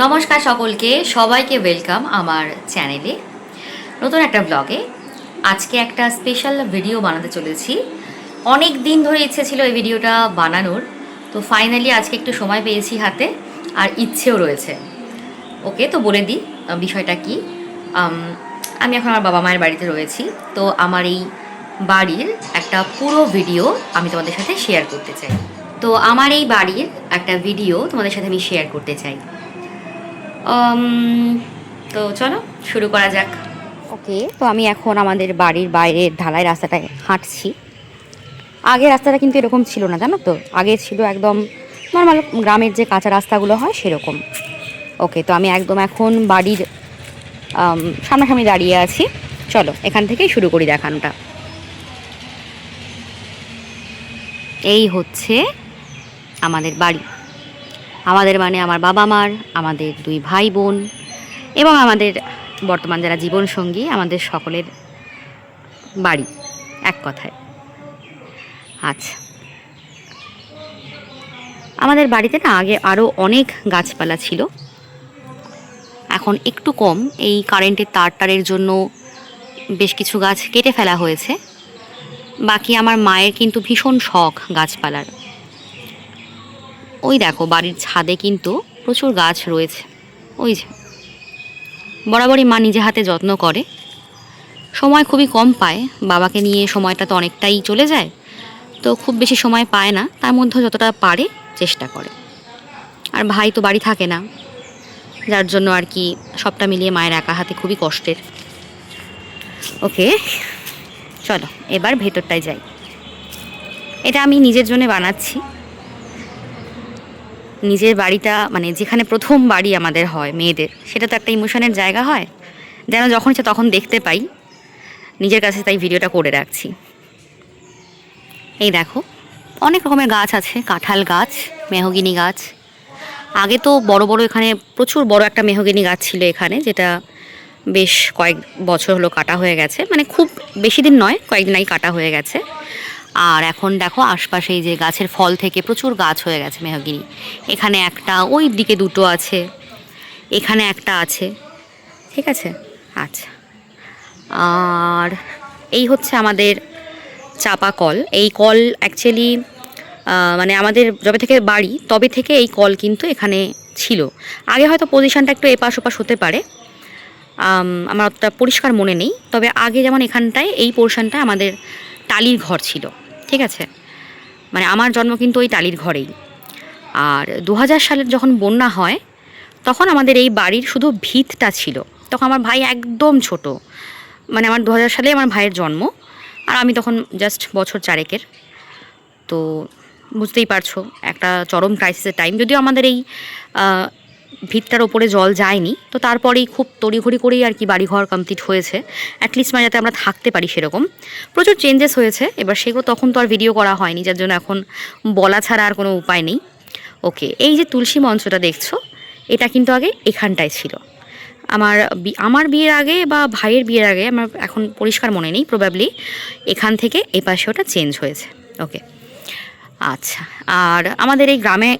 নমস্কার সকলকে, সবাইকে ওয়েলকাম আমার চ্যানেলে নতুন একটা ব্লগে। আজকে একটা স্পেশাল ভিডিও বানাতে চলেছি। অনেক দিন ধরে ইচ্ছে ছিল এই ভিডিওটা বানানোর, তো ফাইনালি আজকে একটু সময় পেয়েছি হাতে, আর ইচ্ছেও রয়েছে। ওকে, তো বলে দিই বিষয়টা কি। আমি এখন আমার বাবা মায়ের বাড়িতে রয়েছি, তো আমার এই বাড়ির একটা পুরো ভিডিও আমি তোমাদের সাথে শেয়ার করতে চাই। তো আমার এই বাড়ির একটা ভিডিও তোমাদের সাথে আমি শেয়ার করতে চাই। তো চলো শুরু করা যাক। ওকে, তো আমি এখন আমাদের বাড়ির বাইরের ঢালাই রাস্তাটায় হাঁটছি। আগে রাস্তাটা কিন্তু এরকম ছিল না, জানো তো। আগে ছিল একদম নর্মাল গ্রামের যে কাঁচা রাস্তাগুলো হয় সেরকম। ওকে, তো আমি একদম এখন বাড়ির সামনাসামনি দাঁড়িয়ে আছি। চলো এখান থেকেই শুরু করি দেখানোটা। এই হচ্ছে আমাদের বাড়ি। আমাদের মানে আমার বাবা মার, আমাদের দুই ভাই বোন এবং আমাদের বর্তমান যারা জীবনসঙ্গী, আমাদের সকলের বাড়ি এক কথায়। আচ্ছা, আমাদের বাড়িতে না আগে আরও অনেক গাছপালা ছিল, এখন একটু কম। এই কারেন্টের তারের জন্য বেশ কিছু গাছ কেটে ফেলা হয়েছে। বাকি আমার মায়ের কিন্তু ভীষণ শখ গাছপালার। ওই দেখো বাড়ির ছাদে কিন্তু প্রচুর গাছ রয়েছে। ওই যে বরাবরই মা নিজে হাতে যত্ন করে। সময় খুবই কম পায়, বাবাকে নিয়ে সময়টা তো অনেকটাই চলে যায়, তো খুব বেশি সময় পায় না, তার মধ্যে যতটা পারে চেষ্টা করে। আর ভাই তো বাড়ি থাকে না, যার জন্য আর কি সবটা মিলিয়ে মায়ের একা হাতে খুবই কষ্টের। ওকে, চলো এবার ভেতরটায় যাই। এটা আমি নিজের জন্য বানাচ্ছি। নিজের বাড়িটা মানে যেখানে প্রথম বাড়ি আমাদের হয় মেয়েদের, সেটা তো একটা ইমোশনের জায়গা হয়, যেন যখন ইচ্ছা তখন দেখতে পাই নিজের কাছে, তাই ভিডিওটা করে রাখছি। এই দেখো অনেক রকমের গাছ আছে, কাঁঠাল গাছ, মেহগিনি গাছ। আগে তো বড় বড় এখানে প্রচুর বড় একটা মেহগিনি গাছ ছিল এখানে, যেটা বেশ কয়েক বছর হলো কাটা হয়ে গেছে, মানে খুব বেশি দিন নয়, কয়েকদিন আগেই কাটা হয়ে গেছে। আর এখন দেখো আশপাশে এই যে গাছের ফল থেকে প্রচুর গাছ হয়ে গেছে মেহগিনি। এখানে একটা, ওই দিকে দুটো আছে, এখানে একটা আছে, ঠিক আছে। আচ্ছা, আর এই হচ্ছে আমাদের চাপা কল। এই কল অ্যাকচুয়ালি মানে আমাদের যবে থেকে বাড়ি তবে থেকে এই কল কিন্তু এখানে ছিল। আগে হয়তো পজিশনটা একটু এপাশ ওপাশ হতে পারে, আমার অতটা পরিষ্কার মনে নেই, তবে আগে যেমন এখানটায় এই পোর্শনটায় আমাদের টালির ঘর ছিল, ঠিক আছে। মানে আমার জন্ম কিন্তু ওই টালির ঘরেই। আর 2000 সালের যখন বন্যা হয় তখন আমাদের এই বাড়ির শুধু ভিতটা ছিল। তখন আমার ভাই একদম ছোট, মানে আমার 2000 সালে আমার ভাইয়ের জন্ম, আর আমি তখন জাস্ট বছর চারেকের। তো বুঝতেই পারছো একটা চরম ক্রাইসিসের টাইম। যদিও আমাদের এই ভিতটার ওপরে জল যায়নি, তো তারপরেই খুব তড়িঘড়ি করেই আর কি বাড়িঘর কমপ্লিট হয়েছে, অ্যাটলিস্ট মানে যাতে আমরা থাকতে পারি সেরকম। প্রচুর চেঞ্জেস হয়েছে, এবার সেগুলো তখন তো আর ভিডিও করা হয়নি, যার জন্য এখন বলা ছাড়া আর কোনো উপায় নেই। ওকে, এই যে তুলসী মঞ্চটা দেখছো, এটা কিন্তু আগে এখানটায় ছিল। আমার বিয়ের আগে বা ভাইয়ের বিয়ের আগে, আমার এখন পরিষ্কার মনে নেই, প্রবাবলি এখান থেকে এপাশে ওটা চেঞ্জ হয়েছে। ওকে, আচ্ছা। আর আমাদের এই গ্রামে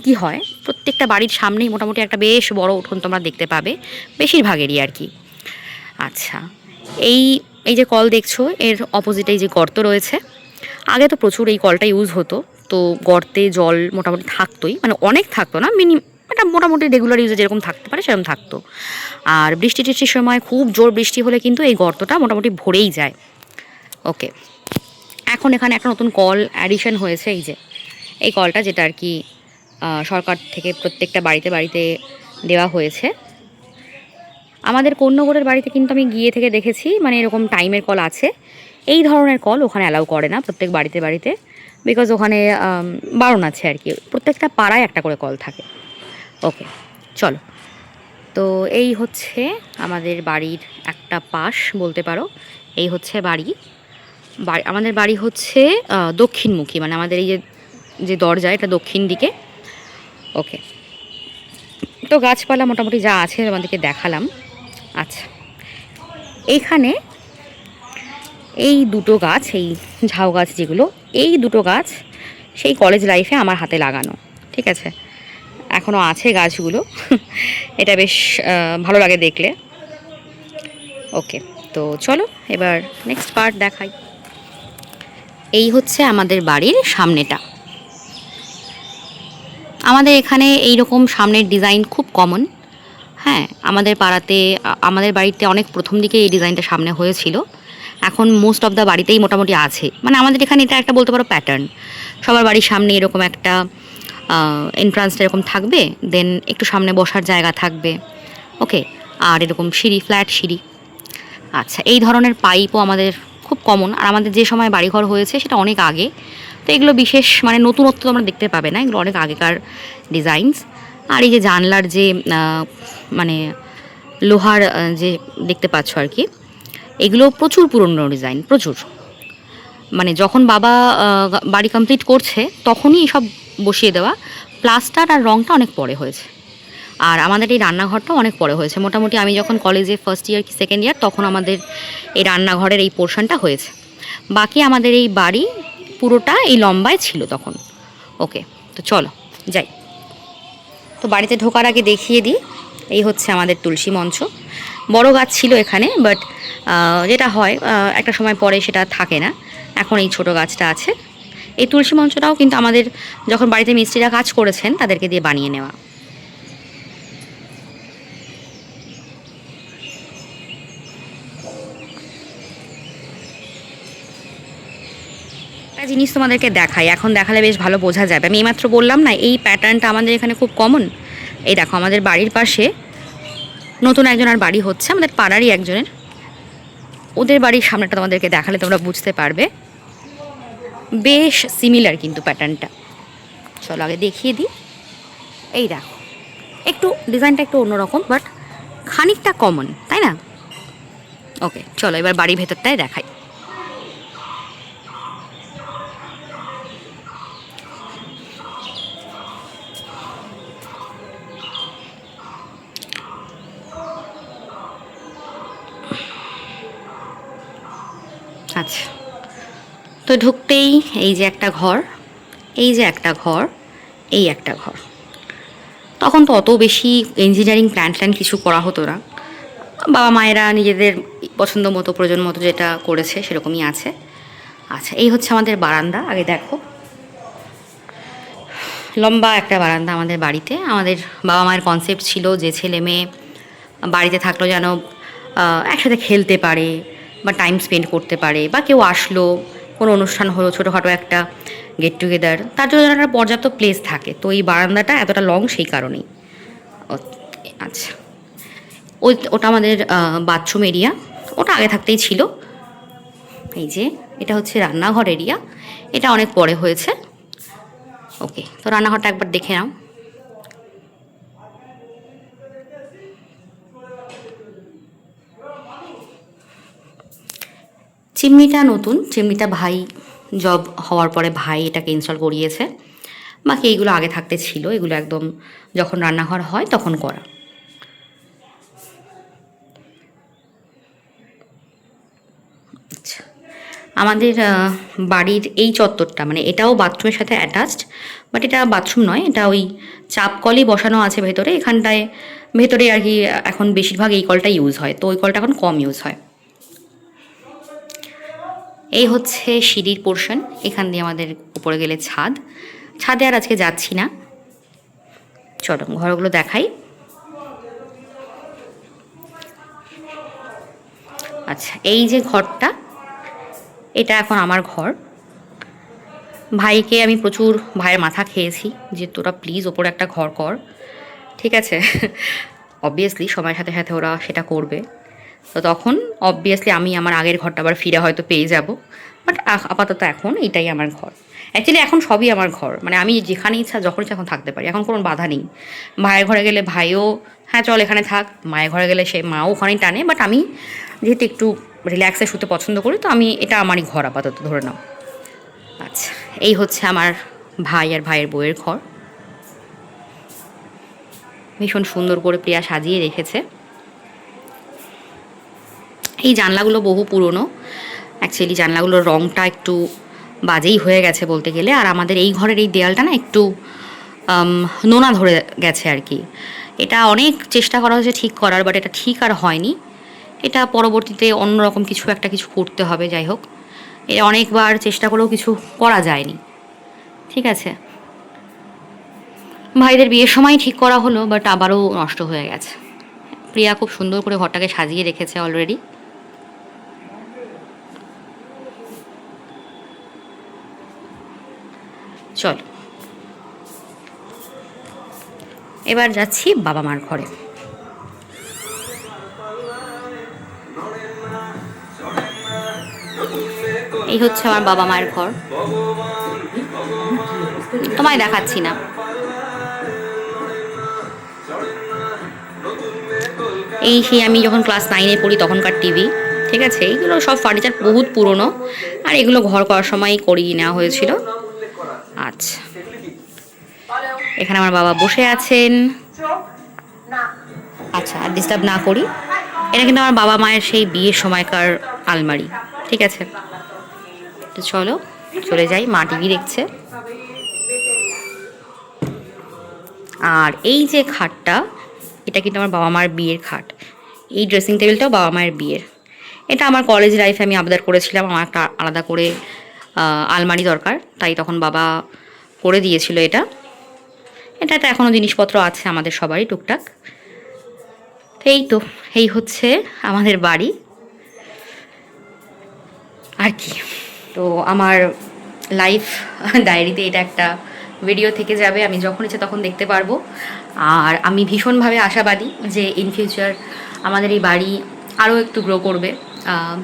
কি হয়, প্রত্যেকটা বাড়ির সামনেই মোটামুটি একটা বেশ বড় উঠোন তোমরা দেখতে পাবে, বেশিরভাগেরই আর কি। আচ্ছা, এই এই যে কল দেখছো, এর অপোজিটে এই যে গর্ত রয়েছে। আগে তো প্রচুর এই কলটা ইউজ হতো, তো গর্তে জল মোটামুটি থাকতোই, মানে অনেক থাকতো না, এটা মোটামুটি রেগুলার ইউজে যেরকম থাকতে পারে সেরকম থাকতো। আর বৃষ্টি টিষ্টির সময় খুব জোর বৃষ্টি হলে কিন্তু এই গর্তটা মোটামুটি ভরেই যায়। ওকে, এখন এখানে একটা নতুন কল অ্যাডিশন হয়েছে, এই যে এই কলটা, যেটা আর কি সরকার থেকে প্রত্যেকটা বাড়িতে বাড়িতে দেওয়া হয়েছে। আমাদের কন্যগড়ের বাড়িতে কিন্তু আমি গিয়ে থেকে দেখেছি, মানে এরকম টাইমের কল আছে, এই ধরনের কল ওখানে অ্যালাউ করে না প্রত্যেক বাড়িতে বাড়িতে, বিকজ ওখানে বারণ আছে আর কি, প্রত্যেকটা পাড়ায় একটা করে কল থাকে। ওকে, চলো। তো এই হচ্ছে আমাদের বাড়ির একটা পাশ বলতে পারো। এই হচ্ছে বাড়ি। আমাদের বাড়ি হচ্ছে দক্ষিণমুখী, মানে আমাদের এই যে দরজা, এটা দক্ষিণ দিকে। ওকে, তো গাছপালা মোটামুটি যা আছে আমাদেরকে দেখালাম। আচ্ছা, এইখানে এই দুটো গাছ, এই ঝাউ গাছ যেগুলো, এই দুটো গাছ সেই কলেজ লাইফে আমার হাতে লাগানো। ঠিক আছে, এখনও আছে গাছগুলো। এটা বেশ ভালো লাগে দেখলে। ওকে, তো চলো এবার নেক্সট পার্ট দেখাই। এই হচ্ছে আমাদের বাড়ির সামনেটা। আমাদের এখানে এই রকম সামনের ডিজাইন খুব কমন। হ্যাঁ, আমাদের পাড়াতে আমাদের বাড়িতে অনেক প্রথম দিকে এই ডিজাইনটা সামনে হয়েছিল। এখন মোস্ট অফ দ্য বাড়িতেই মোটামুটি আছে। মানে আমাদের এখানে এটা একটা বলতে পারো প্যাটার্ন। সবার বাড়ির সামনে এরকম একটা এন্ট্রান্সটা এরকম থাকবে, দেন একটু সামনে বসার জায়গা থাকবে। ওকে, আর এরকম সিঁড়ি, ফ্ল্যাট সিঁড়ি। আচ্ছা, এই ধরনের পাইপও আমাদের খুব কমন। আর আমাদের যে সময় বাড়িঘর হয়েছে সেটা অনেক আগে, তো এগুলো বিশেষ মানে নতুনত্ব তো আমরা দেখতে পাবে না, এগুলো অনেক আগেকার ডিজাইনস। আর এই যে জানলার যে মানে লোহার যে দেখতে পাচ্ছ আর কি, এগুলো প্রচুর পুরনো ডিজাইন, প্রচুর। মানে যখন বাবা বাড়ি কমপ্লিট করছে তখনই সব বসিয়ে দেওয়া। প্লাস্টার আর রঙটা অনেক পরে হয়েছে। আর আমাদের এই রান্নাঘরটাও অনেক পরে হয়েছে। মোটামুটি আমি যখন কলেজে ফার্স্ট ইয়ার কি সেকেন্ড ইয়ার, তখন আমাদের এই রান্নাঘরের এই পোর্শনটা হয়েছে। বাকি আমাদের এই বাড়ি পুরোটা এই লম্বায় ছিল তখন। ওকে, তো চলো যাই। তো বাড়িতে ঢোকার আগে দেখিয়ে দিই, এই হচ্ছে আমাদের তুলসী মঞ্চ। বড় গাছ ছিল এখানে, বাট যেটা হয় একটা সময় পরে সেটা থাকে না। এখন এই ছোট গাছটা আছে। এই তুলসী মঞ্চটাও কিন্তু আমাদের যখন বাড়িতে মিস্ত্রিরা কাজ করেছেন তাদেরকে দিয়ে বানিয়ে নেওয়া। একটা জিনিস তোমাদেরকে দেখাই, এখন দেখালে বেশ ভালো বোঝা যাবে। আমি এইমাত্র বললাম না এই প্যাটার্নটা আমাদের এখানে খুব কমন। এই দেখো, আমাদের বাড়ির পাশে নতুন একজনের বাড়ি হচ্ছে, আমাদের পাড়ারই একজনের। ওদের বাড়ির সামনেটা তোমাদেরকে দেখালে তোমরা বুঝতে পারবে। বেশ সিমিলার কিন্তু প্যাটার্নটা। চলো আগে দেখিয়ে দিই। এই দেখো, একটু ডিজাইনটা একটু অন্যরকম, বাট খানিকটা কমন, তাই না? ওকে, চলো এবার বাড়ির ভেতরটায় দেখাই। আচ্ছা, তো ঢুকতেই এই যে একটা ঘর, এই যে একটা ঘর, এই একটা ঘর। তখন তো অত বেশি ইঞ্জিনিয়ারিং প্ল্যান কিছু করা হতো না। বাবা মায়েরা নিজেদের পছন্দ মতো, প্রয়োজন মতো যেটা করেছে সেরকমই আছে। আচ্ছা, এই হচ্ছে আমাদের বারান্দা। আগে দেখো, লম্বা একটা বারান্দা আমাদের বাড়িতে। আমাদের বাবা মায়ের কনসেপ্ট ছিল যে ছেলে মেয়ে বাড়িতে থাকলেও যেন একসাথে খেলতে পারে বা টাইম স্পেন্ড করতে পারে, বা কেউ আসলো, কোনো অনুষ্ঠান হলো, ছোটোখাটো একটা গেট টুগেদার, তার জন্য যেন একটা পর্যাপ্ত প্লেস থাকে। তো এই বারান্দাটা এতটা লং সেই কারণেই। আচ্ছা, ওটা আমাদের বাথরুম এরিয়া। ওটা আগে থাকতেই ছিল। এই যে এটা হচ্ছে রান্নাঘর এরিয়া, এটা অনেক পরে হয়েছে। ওকে, তো রান্নাঘরটা একবার দেখে নাও। চিমনিটা নতুন, চিমনিটা ভাই জব হওয়ার পরে ভাই এটাকে ইনস্টল করিয়েছে। বাকি এইগুলো আগে থাকতে ছিল, এগুলো একদম যখন রান্নাঘর হয় তখন করা। আচ্ছা, আমাদের বাড়ির এই চত্বরটা, মানে এটাও বাথরুমের সাথে অ্যাটাচড, বাট এটা বাথরুম নয়, এটা ওই চাপ কলই বসানো আছে ভেতরে। এখানটায় ভেতরে আর কি এখন বেশিরভাগ এই কলটা ইউজ হয়, তো ওই কলটা এখন কম ইউজ হয়। এই হচ্ছে সিঁড়ির পোর্শন, এখান দিয়ে আমাদের উপরে গেলে ছাদ। ছাদে আর আজকে যাচ্ছি না, চলো ঘরগুলো দেখাই। আচ্ছা, এই যে ঘরটা, এটা এখন আমার ঘর। ভাইকে আমি প্রচুর ভাইয়ের মাথা খেয়েছি যে তোরা প্লিজ ওপরে একটা ঘর কর। ঠিক আছে, অবভিয়াসলি সময়ের সাথে সাথে ওরা সেটা করবে। তো তখন অবভিয়াসলি আমি আমার আগের ঘরটা আবার ফিরে হয়তো পেয়ে যাব, বাট আপাতত এখন এটাই আমার ঘর। অ্যাকচুয়ালি এখন সবই আমার ঘর, মানে আমি যেখানে ইচ্ছা যখন ইচ্ছা এখন থাকতে পারি, এখন কোনো বাধা নেই। ভাইয়ের ঘরে গেলে ভাইও হ্যাঁ চল এখানে থাক, মায়ের ঘরে গেলে সে মাও ওখানেই টানে, বাট আমি যেহেতু একটু রিল্যাক্সে শুতে পছন্দ করি, তো আমি এটা আমারই ঘর আপাতত ধরে নাও। আচ্ছা, এই হচ্ছে আমার ভাই আর ভাইয়ের বউয়ের ঘর। ভীষণ সুন্দর করে প্রিয়া সাজিয়ে রেখেছে। এই জানলাগুলো বহু পুরনো, অ্যাকচুয়ালি জানলাগুলোর রঙটা একটু বাজেই হয়ে গেছে বলতে গেলে। আর আমাদের এই ঘরের এই দেয়ালটা না একটু নোনা ধরে গেছে আর কি। এটা অনেক চেষ্টা করা হয়েছে ঠিক করার, বাট এটা ঠিক আর হয়নি। এটা পরবর্তীতে অন্যরকম কিছু করতে হবে। যাই হোক, এটা অনেকবার চেষ্টা করেও কিছু করা যায়নি। ঠিক আছে, ভাইদের বিয়ের সময় ঠিক করা হলো, বাট আবারও নষ্ট হয়ে গেছে। প্রিয়া খুব সুন্দর করে ঘরটাকে সাজিয়ে রেখেছে অলরেডি। চল এবার যাচ্ছি বাবা মার ঘরে। এই হচ্ছে আমার বাবা মায়ের ঘর, তোমায় দেখাচ্ছি না। এই সেই আমি যখন ক্লাস 9-এ পড়ি তখনকার টিভি। ঠিক আছে, এইগুলো সব ফার্নিচার বহুত পুরনো, আর এগুলো ঘর করার সময় করিয়ে নেওয়া হয়েছিল। আচ্ছা, এখানে আমার বাবা বসে আছেন। আচ্ছা, আর ডিস্টার্ব না করি। এটা কিন্তু আমার বাবা মায়ের সেই বিয়ের সময়কার আলমারি। ঠিক আছে, তো চলো চলে যাই। মা টিভি দেখছে। আর এই যে খাটটা, এটা কিন্তু আমার বাবা মার বিয়ের খাট। এই ড্রেসিং টেবিলটাও বাবা মায়ের বিয়ের। এটা আমার কলেজ লাইফে আমি আবদার করেছিলাম, আমার একটা আলাদা করে আলমারি দরকার, তাই তখন বাবা করে দিয়েছিল এটা। এটাতে এখনও জিনিসপত্র আছে আমাদের সবারই টুকটাক। তো এই হচ্ছে আমাদের বাড়ি আর কি। তো আমার লাইফ ডায়েরিতে এটা একটা ভিডিও থেকে যাবে, আমি যখন ইচ্ছে তখন দেখতে পারবো। আর আমি ভীষণভাবে আশাবাদী যে ইন ফিউচার আমাদের এই বাড়ি আরও একটু গ্রো করবে।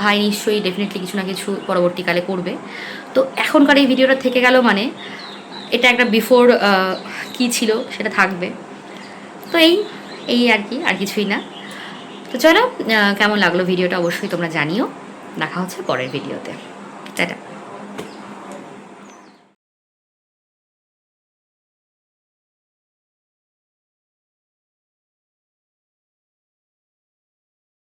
ভাই নিশ্চয়ই ডেফিনেটলি কিছু না কিছু পরবর্তীকালে করবে। তো এখনকার এই ভিডিওটা থেকে গেল, মানে এটা একটা বিফোর কি ছিল সেটা থাকবে। তো এই আর কি, আর কিছুই না। তো চলো, কেমন লাগলো ভিডিওটা অবশ্যই তোমরা জানিও। দেখা হচ্ছে পরের ভিডিওতে। টাটা।